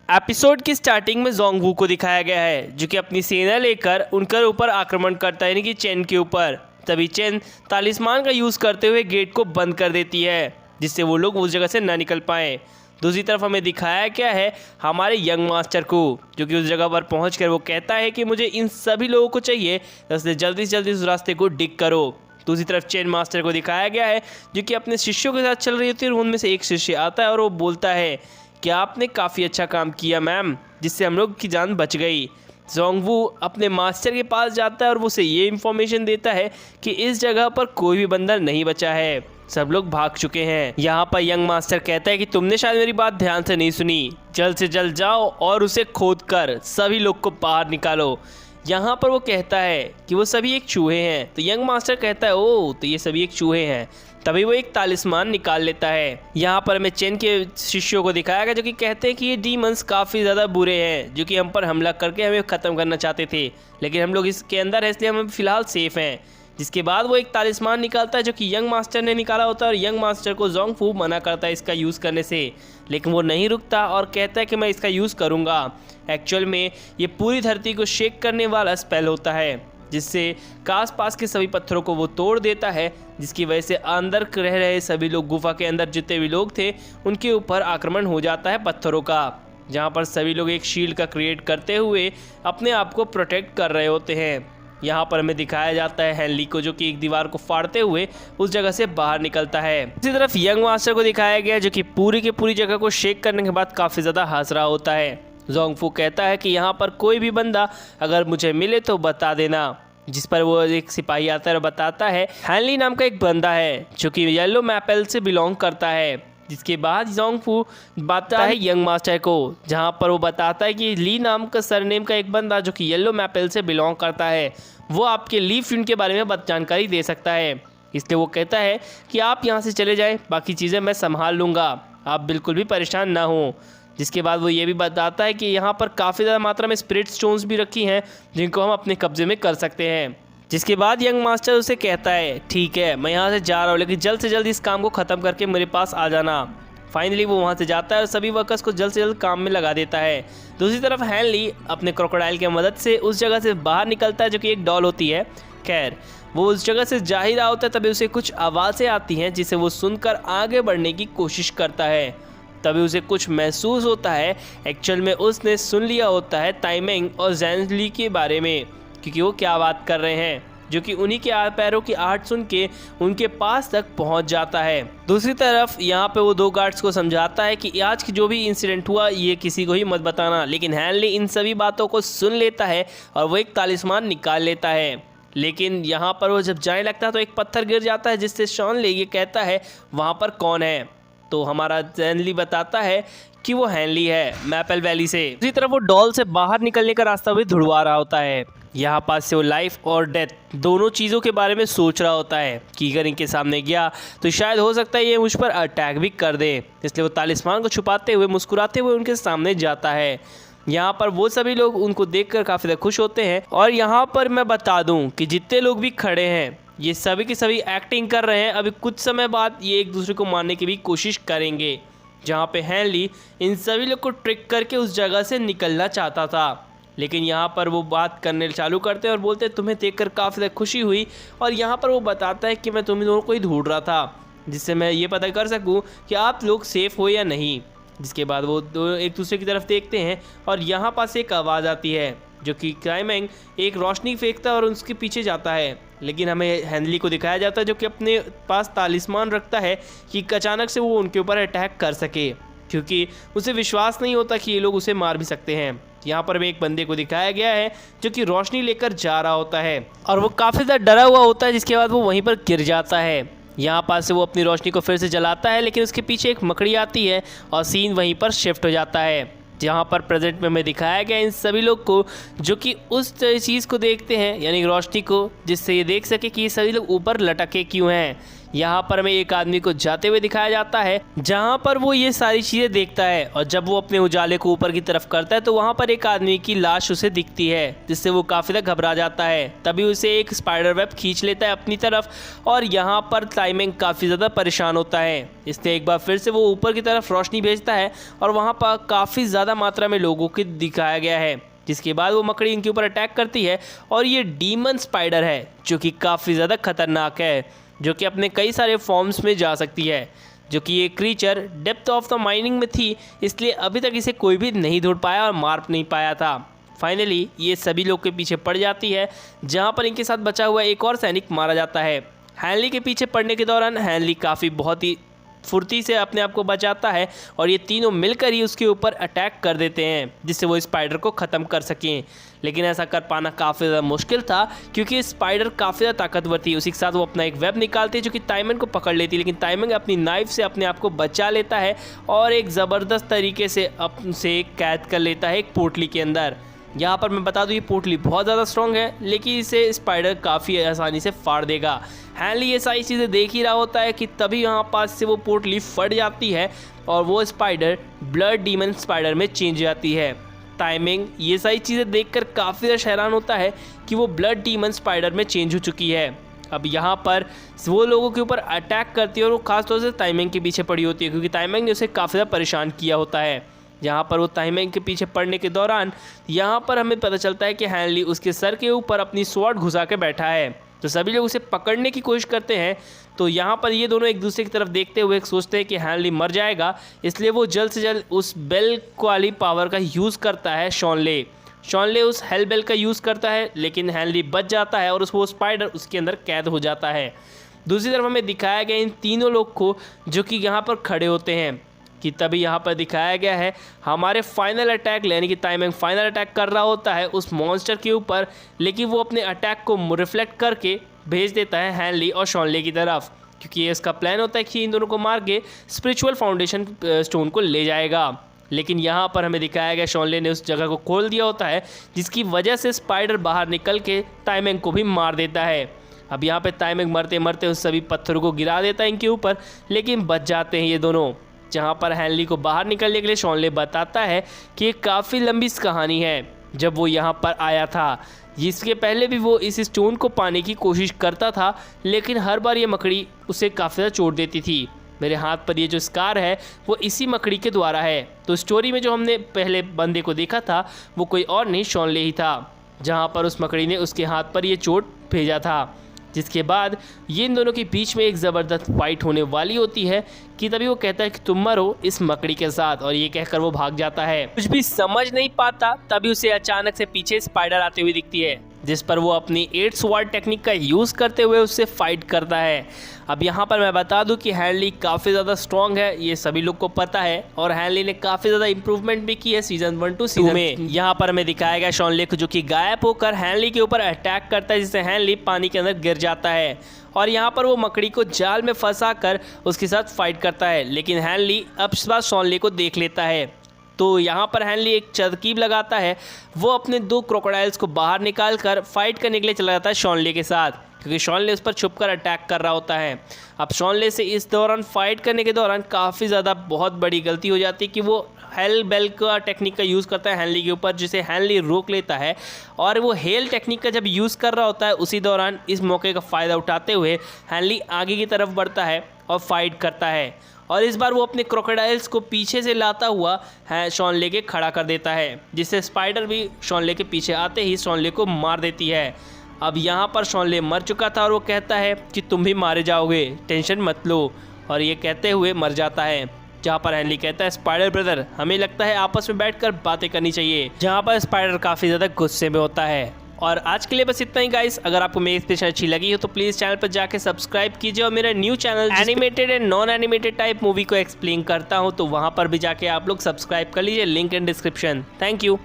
Episode की starting में जोंग-वू को दिखाया गया है जो कि अपनी सेना लेकर उनके ऊपर आक्रमण करता है, यानी कि चेन के ऊपर। तभी चेन तालिस्मान का यूज़ करते हुए गेट को बंद कर देती है जिससे वो लोग उस जगह से ना निकल पाएँ। दूसरी तरफ हमें दिखाया क्या है हमारे यंग मास्टर को, जो कि उस जगह पर पहुंचकर वो कहता है कि मुझे इन सभी लोगों को चाहिए, इसलिए जल्दी से जल्दी उस रास्ते को डिग करो। दूसरी तरफ चेन मास्टर को दिखाया गया है जो कि अपने शिष्यों के साथ चल रही होती है और उनमें से एक शिष्य आता है और वो बोलता है कि आपने काफ़ी अच्छा काम किया मैम, जिससे हम लोग की जान बच गई। जोंग-वू अपने मास्टर के पास जाता है और वो उसे ये इन्फॉर्मेशन देता है कि इस जगह पर कोई भी बंदर नहीं बचा है, सब लोग भाग चुके हैं। यहाँ पर यंग मास्टर कहता है कि तुमने शायद मेरी बात ध्यान से नहीं सुनी, जल्द से जल्द जाओ और उसे खोद कर सभी लोग को बाहर निकालो। यहाँ पर वो कहता है कि वो सभी एक चूहे हैं, तो यंग मास्टर कहता है ओह तो ये सभी एक चूहे हैं। तभी वो एक तालिस्मान निकाल लेता है। यहाँ पर हमें चेन के शिष्यों को दिखाया गया जो कि कहते हैं कि ये डीमंस काफ़ी ज़्यादा बुरे हैं जो कि हम पर हमला करके हमें ख़त्म करना चाहते थे, लेकिन हम लोग इसके अंदर है इसलिए हम फिलहाल सेफ़ हैं। जिसके बाद वो एक तालिस्मान निकालता है जो कि यंग मास्टर ने निकाला होता है और यंग मास्टर को जोंग-वू मना करता है इसका यूज़ करने से, लेकिन वो नहीं रुकता और कहता है कि मैं इसका यूज़ करूँगा। एक्चुअल में ये पूरी धरती को शेक करने वाला स्पेल होता है जिससे आस पास के सभी पत्थरों को वो तोड़ देता है, जिसकी वजह से अंदर रह रहे सभी लोग, गुफा के अंदर जितने भी लोग थे उनके ऊपर आक्रमण हो जाता है पत्थरों का, जहाँ पर सभी लोग एक शील्ड का क्रिएट करते हुए अपने आप को प्रोटेक्ट कर रहे होते हैं। यहाँ पर हमें दिखाया जाता है हेनली को जो कि एक दीवार को फाड़ते हुए उस जगह से बाहर निकलता है। इसी तरफ यंग मास्टर को दिखाया गया जो कि पूरी की पूरी जगह को शेक करने के बाद काफ़ी ज़्यादा हंस रहा होता है। जोंग-वू कहता है कि यहाँ पर कोई भी बंदा अगर मुझे मिले तो बता देना, जिस पर वो एक सिपाही आता है और बताता है हेनली नाम का एक बंदा है जो कि येलो मैपल से बिलोंग करता है। जिसके बाद जोंग-वू बताता है यंग मास्टर को, जहाँ पर वो बताता है कि ली नाम का सरनेम का एक बंदा जो कि येलो मैपल से बिलोंग करता है, वो आपके लीफ यूनिट के बारे में जानकारी दे सकता है। इसलिए वो कहता है कि आप यहाँ से चले जाएं, बाकी चीज़ें मैं संभाल लूँगा, आप बिल्कुल भी परेशान ना हो। जिसके बाद वो ये भी बताता है कि यहाँ पर काफ़ी ज़्यादा मात्रा में स्पिरिट स्टोन्स भी रखी हैं जिनको हम अपने कब्जे में कर सकते हैं। जिसके बाद यंग मास्टर उसे कहता है ठीक है मैं यहाँ से जा रहा हूँ, लेकिन जल्द से जल्द इस काम को ख़त्म करके मेरे पास आ जाना। फाइनली वो वहाँ से जाता है और सभी वर्कर्स को जल्द से जल्द काम में लगा देता है। दूसरी तरफ हेनली अपने क्रोकोडाइल की मदद से उस जगह से बाहर निकलता है जो कि एक डॉल होती है। खैर वो उस जगह से जा ही रहा होता है तभी उसे कुछ आवाज़ें आती हैं जिसे वो सुनकर आगे बढ़ने की कोशिश करता है। तभी उसे कुछ महसूस होता है, एक्चुअल में उसने सुन लिया होता है ताइमेंग और ज़ैनली के बारे में, क्योंकि वो क्या बात कर रहे हैं, जो कि उन्हीं के पैरों की आहट सुन के उनके पास तक पहुंच जाता है। दूसरी तरफ यहाँ पे वो दो गार्ड्स को समझाता है कि आज की जो भी इंसिडेंट हुआ ये किसी को ही मत बताना, लेकिन हेनली इन सभी बातों को सुन लेता है और वो एक तालिस्मान निकाल लेता है। लेकिन यहाँ पर वो जब जाने लगता है तो एक पत्थर गिर जाता है जिससे शॉन ले ये कहता है वहाँ पर कौन है, तो हमारा हेनली बताता है कि वो हेनली है मैपल वैली से। दूसरी तरफ वो डॉल से बाहर निकलने का रास्ता भी ढूंढवा रहा होता है। यहाँ पास से वो लाइफ और डेथ दोनों चीज़ों के बारे में सोच रहा होता है कि अगर इनके सामने गया तो शायद हो सकता है ये मुझ पर अटैक भी कर दे, इसलिए वो तालिस्मान को छुपाते हुए मुस्कुराते हुए उनके सामने जाता है। यहाँ पर वो सभी लोग उनको देखकर काफ़ी ज़्यादा खुश होते हैं और यहाँ पर मैं बता दूँ कि जितने लोग भी खड़े हैं ये सभी के सभी एक्टिंग कर रहे हैं। अभी कुछ समय बाद ये एक दूसरे को मारने की भी कोशिश करेंगे, जहाँ पे हेनली इन सभी लोग को ट्रिक करके उस जगह से निकलना चाहता था, लेकिन यहाँ पर वो बात करने चालू करते हैं और बोलते हैं तुम्हें देखकर काफ़ी ज़्यादा खुशी हुई, और यहाँ पर वो बताता है कि मैं तुम दोनों को ही ढूंढ रहा था जिससे मैं ये पता कर सकूँ कि आप लोग सेफ़ हो या नहीं। जिसके बाद वो दो एक दूसरे की तरफ देखते हैं और यहाँ पास एक आवाज़ आती है जो कि क्लाइमेंग एक रोशनी फेंकता है और उसके पीछे जाता है, लेकिन हमें हेनली को दिखाया जाता है जो कि अपने पास तालिस्मान रखता है कि अचानक से वो उनके ऊपर अटैक कर सके, क्योंकि उसे विश्वास नहीं होता कि ये लोग उसे मार भी सकते हैं। यहाँ पर हमें एक बंदे को दिखाया गया है जो कि रोशनी लेकर जा रहा होता है और वो काफ़ी ज़्यादा डरा हुआ होता है, जिसके बाद वो वहीं पर गिर जाता है। यहाँ पास से वो अपनी रोशनी को फिर से जलाता है, लेकिन उसके पीछे एक मकड़ी आती है और सीन वहीं पर शिफ्ट हो जाता है, जहाँ पर प्रेजेंट में हमें दिखाया गया इन सभी लोग को जो कि उस चीज़ को देखते हैं, यानी रोशनी को, जिससे ये देख सके कि ये सभी लोग ऊपर लटके क्यों हैं। यहाँ पर हमें एक आदमी को जाते हुए दिखाया जाता है जहाँ पर वो ये सारी चीजें देखता है और जब वो अपने उजाले को ऊपर की तरफ करता है तो वहाँ पर एक आदमी की लाश उसे दिखती है, जिससे वो काफी ज्यादा घबरा जाता है। तभी उसे एक स्पाइडर वेब खींच लेता है अपनी तरफ और यहाँ पर टाइमिंग काफी ज्यादा परेशान होता है। इसलिए एक बार फिर से वो ऊपर की तरफ रोशनी भेजता है और वहाँ पर काफी ज्यादा मात्रा में लोगों को दिखाया गया है, जिसके बाद वो मकड़ी इनके ऊपर अटैक करती है और ये डीमन स्पाइडर है जो कि काफ़ी ज़्यादा खतरनाक है, जो कि अपने कई सारे फॉर्म्स में जा सकती है। जो कि ये creature depth of the mining में थी, इसलिए अभी तक इसे कोई भी नहीं ढूंढ पाया और मार नहीं पाया था। फाइनली ये सभी लोग के पीछे पड़ जाती है, जहाँ पर इनके साथ बचा हुआ एक और सैनिक मारा जाता है। हैनली के पीछे पड़ने के दौरान हैनली काफ़ी बहुत ही फुर्ती से अपने आप को बचाता है और ये तीनों मिलकर ही उसके ऊपर अटैक कर देते हैं, जिससे वो स्पाइडर को ख़त्म कर सकें। लेकिन ऐसा कर पाना काफ़ी ज़्यादा मुश्किल था क्योंकि स्पाइडर काफ़ी ज़्यादा ताकतवर थी। उसी के साथ वो अपना एक वेब निकालती है जो कि टाइमन को पकड़ लेती है, लेकिन टाइमन अपनी नाइफ से अपने आप को बचा लेता है और एक ज़बरदस्त तरीके से अपने कैद कर लेता है एक पोटली के अंदर। यहाँ पर मैं बता दूँ ये पोटली बहुत ज़्यादा स्ट्रॉन्ग है, लेकिन इसे स्पाइडर काफ़ी आसानी से फाड़ देगा। हैनली ये सारी चीज़ें देख ही रहा होता है कि तभी यहाँ पास से वो पोटली फट जाती है और वो स्पाइडर ब्लड डीमन स्पाइडर में चेंज जाती है। टाइमिंग ये सारी चीज़ें देखकर काफ़ी ज़्यादा हैरान होता है कि वो ब्लड डीमन स्पाइडर में चेंज हो चुकी है। अब यहाँ पर वो लोगों के ऊपर अटैक करती है और वो खासतौर से टाइमिंग के पीछे पड़ी होती है, क्योंकि टाइमिंग ने उसे काफ़ी ज़्यादा परेशान किया होता है। यहाँ पर वो टाइमिंग के पीछे पड़ने के दौरान यहाँ पर हमें पता चलता है कि हैनली उसके सर के ऊपर अपनी स्वॉर्ड घुसा के बैठा है, तो सभी लोग उसे पकड़ने की कोशिश करते हैं। तो यहाँ पर ये दोनों एक दूसरे की तरफ देखते हुए सोचते हैं कि हैनली मर जाएगा, इसलिए वो जल्द से जल्द उस बेल वाली पावर का यूज़ करता है। शॉनले उस हेल बेल का यूज़ करता है, लेकिन हैनली बच जाता है और वो स्पाइडर उसके अंदर कैद हो जाता है। दूसरी तरफ हमें दिखाया गया इन तीनों लोग को जो कि यहाँ पर खड़े होते हैं कि तभी यहाँ पर दिखाया गया है हमारे फाइनल अटैक, यानी कि टाइमिंग फाइनल अटैक कर रहा होता है उस मॉन्स्टर के ऊपर, लेकिन वो अपने अटैक को रिफ्लेक्ट करके भेज देता है हैनली और शॉनले की तरफ, क्योंकि ये इसका प्लान होता है कि इन दोनों को मार के स्पिरिचुअल फाउंडेशन स्टोन को ले जाएगा। लेकिन यहाँ पर हमें दिखाया गया शॉनले ने उस जगह को खोल दिया होता है, जिसकी वजह से स्पाइडर बाहर निकल के टाइमिंग को भी मार देता है। अब यहाँ पे टाइमिंग मरते मरते उस सभी पत्थरों को गिरा देता है इनके ऊपर, लेकिन बच जाते हैं ये दोनों। जहाँ पर हैनली को बाहर निकलने के लिए शॉनले बताता है कि ये काफ़ी लंबी कहानी है। जब वो यहाँ पर आया था, इसके पहले भी वो इस स्टोन को पाने की कोशिश करता था, लेकिन हर बार ये मकड़ी उसे काफ़ी ज़्यादा चोट देती थी। मेरे हाथ पर ये जो स्कार है वो इसी मकड़ी के द्वारा है। तो स्टोरी में जो हमने पहले बंदे को देखा था वो कोई और नहीं, शॉनले ही था, जहाँ पर उस मकड़ी ने उसके हाथ पर ये चोट भेजा था। जिसके बाद ये इन दोनों के बीच में एक ज़बरदस्त फाइट होने वाली होती है कि तभी वो कहता है कि तुम मरो इस मकड़ी के साथ, और ये कहकर वो भाग जाता है। कुछ भी समझ नहीं पाता तभी उसे अचानक से पीछे स्पाइडर आते हुए दिखती है, जिस पर वो अपनी 8 स्वॉर्ड टेक्निक का यूज़ करते हुए उससे फाइट करता है। अब यहाँ पर मैं बता दूं कि हैनली काफ़ी ज़्यादा स्ट्रॉन्ग है, ये सभी लोग को पता है, और हैनली ने काफ़ी ज़्यादा इंप्रूवमेंट भी की है सीजन 1 टू सीजन में। यहाँ पर हमें दिखाया गया शॉनले को जो कि गायब होकर हैनली के ऊपर अटैक करता है, जिससे हैनली पानी के अंदर गिर जाता है और यहाँ पर वो मकड़ी को जाल में फंसा कर उसके साथ फाइट करता है। लेकिन हैनली अब इस बार शॉनले को देख लेता है, तो यहाँ पर हैनली एक तरकीब लगाता है, वो अपने 2 क्रोकोडाइल्स को बाहर निकाल कर फाइट करने के लिए चला जाता है शॉनले के साथ, क्योंकि शॉनले उस पर छुपकर अटैक कर रहा होता है। अब शॉनले से इस दौरान फाइट करने के दौरान काफ़ी ज़्यादा बहुत बड़ी गलती हो जाती है कि वो हेल बेल का टेक्निक का यूज़ करता है हैनली के ऊपर, जिसे हैनली रोक लेता है, और वो हेल टेक्निक का जब यूज़ कर रहा होता है उसी दौरान इस मौके का फ़ायदा उठाते हुए हैनली आगे की तरफ बढ़ता है और फाइट करता है, और इस बार वो अपने क्रोकोडाइल्स को पीछे से लाता हुआ शॉनले के खड़ा कर देता है, जिससे स्पाइडर भी शॉनले के पीछे आते ही शॉनले को मार देती है। अब यहाँ पर शॉनले मर चुका था और वो कहता है कि तुम भी मारे जाओगे, टेंशन मत लो, और ये कहते हुए मर जाता है। जहाँ पर हैनली कहता है स्पाइडर ब्रदर, हमें लगता है आपस में बैठकर बातें करनी चाहिए, जहाँ पर स्पाइडर काफ़ी ज़्यादा गुस्से में होता है। और आज के लिए बस इतना ही गाइस। अगर आपको मेरी स्पेशल अच्छी लगी हो तो प्लीज़ चैनल पर जाके सब्सक्राइब कीजिए, और मेरा new channel animated and non animated type movie को एक्सप्लेन करता हूँ, तो वहाँ पर भी जाके आप लोग सब्सक्राइब कर लीजिए, link in description. Thank you.